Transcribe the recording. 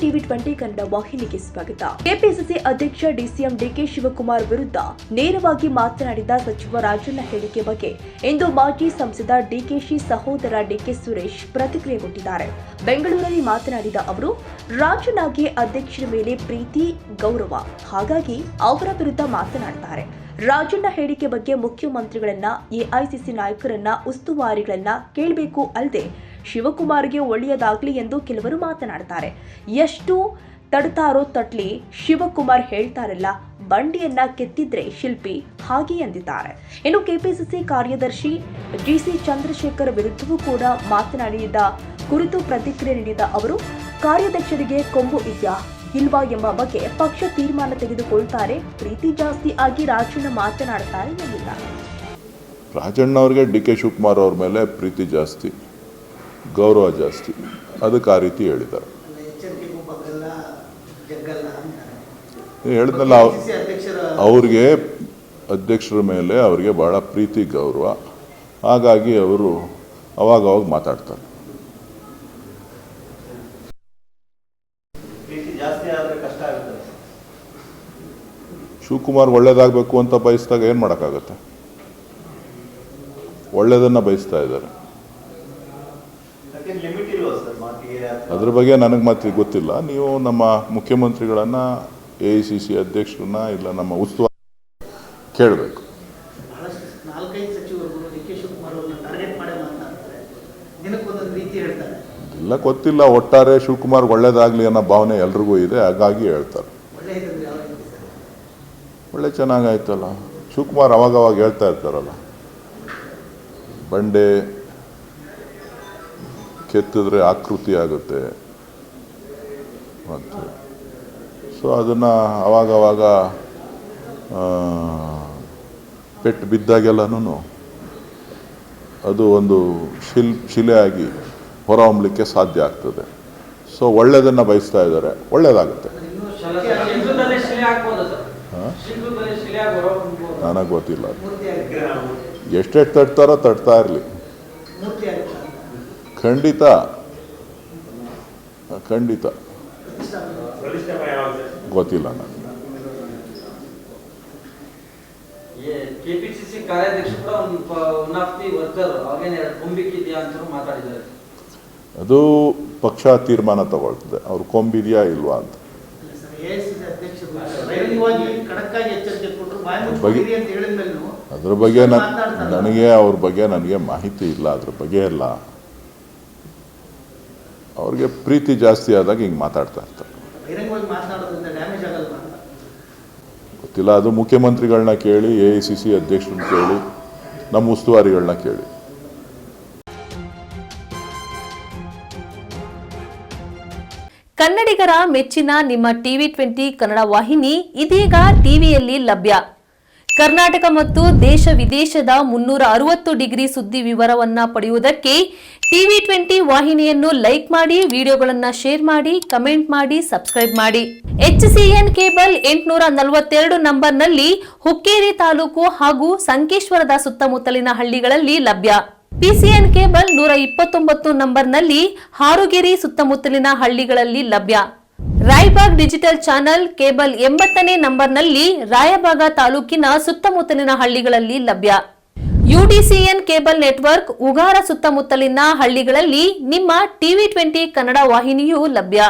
TV 20 Kannada ವಾಹಿನಿಗೆ ಸ್ವಾಗತ. KPCC ಅಧ್ಯಕ್ಷ ಡಿಸಿಎಂ ಡಿಕೆ ಶಿವಕುಮಾರ್ ವಿರುದ್ಧ ನೇರವಾಗಿ ಮಾತನಾಡಿದ ಸಚಿವ ರಾಜಣ್ಣ ಹೇಳಿಕೆ ಬಗ್ಗೆ ಇಂದು ಮಾಜಿ ಸಂಸದ ಡಿಕೆಶಿ ಸಹೋದರ ಡಿಕೆ ಸುರೇಶ್ ಪ್ರತಿಕ್ರಿಯೆ ಕೊಟ್ಟಿದ್ದಾರೆ. ಬೆಂಗಳೂರಲ್ಲಿ ಮಾತನಾಡಿದ ಅವರು, ರಾಜಣ್ಣಗೆ ಅಧ್ಯಕ್ಷರ ಮೇಲೆ ಪ್ರೀತಿ ಗೌರವ, ಹಾಗಾಗಿ ಅವರ ವಿರುದ್ಧ ಮಾತನಾಡುತ್ತಾರೆ. ರಾಜಣ್ಣ ಹೇಳಿಕೆ ಬಗ್ಗೆ ಮುಖ್ಯಮಂತ್ರಿಗಳನ್ನ, ಎಐಸಿಸಿ ನಾಯಕರನ್ನ, ಉಸ್ತುವಾರಿಗಳನ್ನ ಕೇಳಬೇಕು ಅಲ್ಲದೆ ಶಿವಕುಮಾರ್ಗೆ ಒಳ್ಳೆಯದಾಗಲಿ ಎಂದು ಕೆಲವರು ಮಾತನಾಡುತ್ತಾರೆ. ಎಷ್ಟು ತಡ್ತಾರೋ ತಟ್ಲಿ, ಶಿವಕುಮಾರ್ ಹೇಳ್ತಾರಲ್ಲ, ಬಂಡಿಯನ್ನ ಕೆತ್ತಿದ್ರೆ ಶಿಲ್ಪಿ, ಹಾಗೆ ಎಂದಿದ್ದಾರೆ. ಇನ್ನು ಕೆಪಿಸಿಸಿ ಕಾರ್ಯದರ್ಶಿ ಜಿಸಿ ಚಂದ್ರಶೇಖರ್ ವಿರುದ್ಧವೂ ಕೂಡ ಮಾತನಾಡಿದ ಕುರಿತು ಪ್ರತಿಕ್ರಿಯೆ ನೀಡಿದ ಅವರು, ಕಾರ್ಯಾಧ್ಯಕ್ಷರಿಗೆ ಕೊಂಬು ಇದೆಯಾ ಇಲ್ವಾ ಎಂಬ ಬಗ್ಗೆ ಪಕ್ಷ ತೀರ್ಮಾನ ತೆಗೆದುಕೊಳ್ತಾರೆ. ಪ್ರೀತಿ ಜಾಸ್ತಿ ಆಗಿ ರಾಜಣ್ಣ ಮಾತನಾಡುತ್ತಾರೆ ಎಂದಿದ್ದಾರೆ. ರಾಜಣ್ಣ ಅವರಿಗೆ ಡಿಕೆ ಶಿವಕುಮಾರ್ ಅವ್ರ ಮೇಲೆ ಪ್ರೀತಿ ಜಾಸ್ತಿ, ಗೌರವ ಜಾಸ್ತಿ, ಅದಕ್ಕೆ ಆ ರೀತಿ ಹೇಳಿದ್ದಾರೆ. ಹೇಳಿದ್ನಲ್ಲ, ಅವ್ರಿಗೆ ಅಧ್ಯಕ್ಷರ ಮೇಲೆ ಅವರಿಗೆ ಭಾಳ ಪ್ರೀತಿ ಗೌರವ, ಹಾಗಾಗಿ ಅವರು ಅವಾಗವಾಗ ಮಾತಾಡ್ತಾರೆ. ಶಿವಕುಮಾರ್ ಒಳ್ಳೇದಾಗಬೇಕು ಅಂತ ಬಯಸಿದಾಗ ಏನು ಮಾಡೋಕ್ಕಾಗತ್ತೆ? ಒಳ್ಳೇದನ್ನು ಬಯಸ್ತಾ ಇದ್ದಾರೆ. ಅದ್ರ ಬಗ್ಗೆ ನನಗೆ ಮಾತ್ರ ಗೊತ್ತಿಲ್ಲ. ನೀವು ನಮ್ಮ ಮುಖ್ಯಮಂತ್ರಿಗಳನ್ನು, ಎಐಸಿಸಿ ಅಧ್ಯಕ್ಷರನ್ನ, ಇಲ್ಲ ನಮ್ಮ ಉಸ್ತುವಾರಿ ಕೇಳಬೇಕು. ಇಲ್ಲ ಗೊತ್ತಿಲ್ಲ, ಒಟ್ಟಾರೆ ಶಿವಕುಮಾರ್ ಒಳ್ಳೇದಾಗಲಿ ಅನ್ನೋ ಭಾವನೆ ಎಲ್ರಿಗೂ ಇದೆ, ಹಾಗಾಗಿ ಹೇಳ್ತಾರೆ. ಒಳ್ಳೆ ಚೆನ್ನಾಗಾಯ್ತಲ್ಲ, ಶಿವಕುಮಾರ್ ಅವಾಗವಾಗ ಹೇಳ್ತಾ ಇರ್ತಾರಲ್ಲ, ಬಂಡೆ ಕೆತ್ತಿದ್ರೆ ಆಕೃತಿ ಆಗುತ್ತೆ ಮತ್ತು ಸೊ ಅದನ್ನು ಅವಾಗವಾಗ ಪೆಟ್ಟು ಬಿದ್ದಾಗೆಲ್ಲನೂ ಅದು ಒಂದು ಶಿಲೆಯಾಗಿ ಹೊರಹೊಮ್ಮಲಿಕ್ಕೆ ಸಾಧ್ಯ ಆಗ್ತದೆ. ಸೊ ಒಳ್ಳೆಯದನ್ನು ಬಯಸ್ತಾ ಇದ್ದಾರೆ, ಒಳ್ಳೆಯದಾಗುತ್ತೆ. ನನಗೆ ಗೊತ್ತಿಲ್ಲ, ಎಷ್ಟೆಷ್ಟು ತಟ್ತಾರೋ ತಟ್ತಾ ಇರಲಿ. ಖಂಡಿತ ಖಂಡಿತ ಗೊತ್ತಿಲ್ಲ ನನಗೆ. ಕೆಪಿಸಿಸಿ ಕಾರ್ಯಾಧ್ಯಕ್ಷ ಅದು ಪಕ್ಷ ತೀರ್ಮಾನ ತಗೊಳ್ತದೆ, ಅವ್ರು ಕೊಂಬಿದೆಯಾ ಇಲ್ವಾ ಅಂತ. ಅದ್ರ ಬಗ್ಗೆ ನನಗೆ ಅವ್ರ ಬಗ್ಗೆ ನನಗೆ ಮಾಹಿತಿ ಇಲ್ಲ. ಅದ್ರ ಬಗ್ಗೆ ಎಲ್ಲ ಅವ್ರಿಗೆ ಪ್ರೀತಿ ಜಾಸ್ತಿ ಆದಾಗ ಹಿಂಗೆ ಮಾತಾಡ್ತಾ ಇರ್ತಾರೆ. ಗೊತ್ತಿಲ್ಲ, ಅದು ಮುಖ್ಯಮಂತ್ರಿಗಳನ್ನ ಕೇಳಿ, ಎಐಸಿಸಿ ಅಧ್ಯಕ್ಷರನ್ನ ಕೇಳಿ, ನಮ್ಮ ಉಸ್ತುವಾರಿಗಳನ್ನ ಕೇಳಿ. ಕನ್ನಡಿಗರ ಮೆಚ್ಚಿನ ನಿಮ್ಮ ಟಿವಿ 20 ಕನ್ನಡ ವಾಹಿನಿ ಇದೀಗ ಟಿವಿಯಲ್ಲಿ ಲಭ್ಯ. ಕರ್ನಾಟಕ ಮತ್ತು ದೇಶ ವಿದೇಶದ 360 ಡಿಗ್ರಿ ಸುದ್ದಿ ವಿವರವನ್ನ ಪಡೆಯುವುದಕ್ಕೆ ಟಿವಿ 20 ವಾಹಿನಿಯನ್ನು ಲೈಕ್ ಮಾಡಿ, ವಿಡಿಯೋಗಳನ್ನು ಶೇರ್ ಮಾಡಿ, ಕಮೆಂಟ್ ಮಾಡಿ, ಸಬ್ಸ್ಕ್ರೈಬ್ ಮಾಡಿ. HCN ಕೇಬಲ್ 842 ನಂಬರ್ನಲ್ಲಿ ಹುಕ್ಕೇರಿ ತಾಲೂಕು ಹಾಗೂ ಸಂಕೇಶ್ವರದ ಸುತ್ತಮುತ್ತಲಿನ ಹಳ್ಳಿಗಳಲ್ಲಿ ಲಭ್ಯ. PCN ಕೇಬಲ್ 129 ನಂಬರ್ನಲ್ಲಿ ಹಾರುಗೆರೆ ಸುತ್ತಮುತ್ತಲಿನ ಹಳ್ಳಿಗಳಲ್ಲಿ ಲಭ್ಯ. ರಾಯಬಾಗ್ ಡಿಜಿಟಲ್ ಚಾನೆಲ್ ಕೇಬಲ್ 80ನೇ ನಂಬರ್ನಲ್ಲಿ ರಾಯಬಾಗ ತಾಲೂಕಿನ ಸುತ್ತಮುತ್ತಲಿನ ಹಳ್ಳಿಗಳಲ್ಲಿ ಲಭ್ಯ. UDCN ಕೇಬಲ್ ನೆಟ್ವರ್ಕ್ ಉಗಾರ ಸುತ್ತಮುತ್ತಲಿನ ಹಳ್ಳಿಗಳಲ್ಲಿ ನಿಮ್ಮ ಟಿವಿ 20 ಕನ್ನಡ ವಾಹಿನಿಯೂ ಲಭ್ಯ.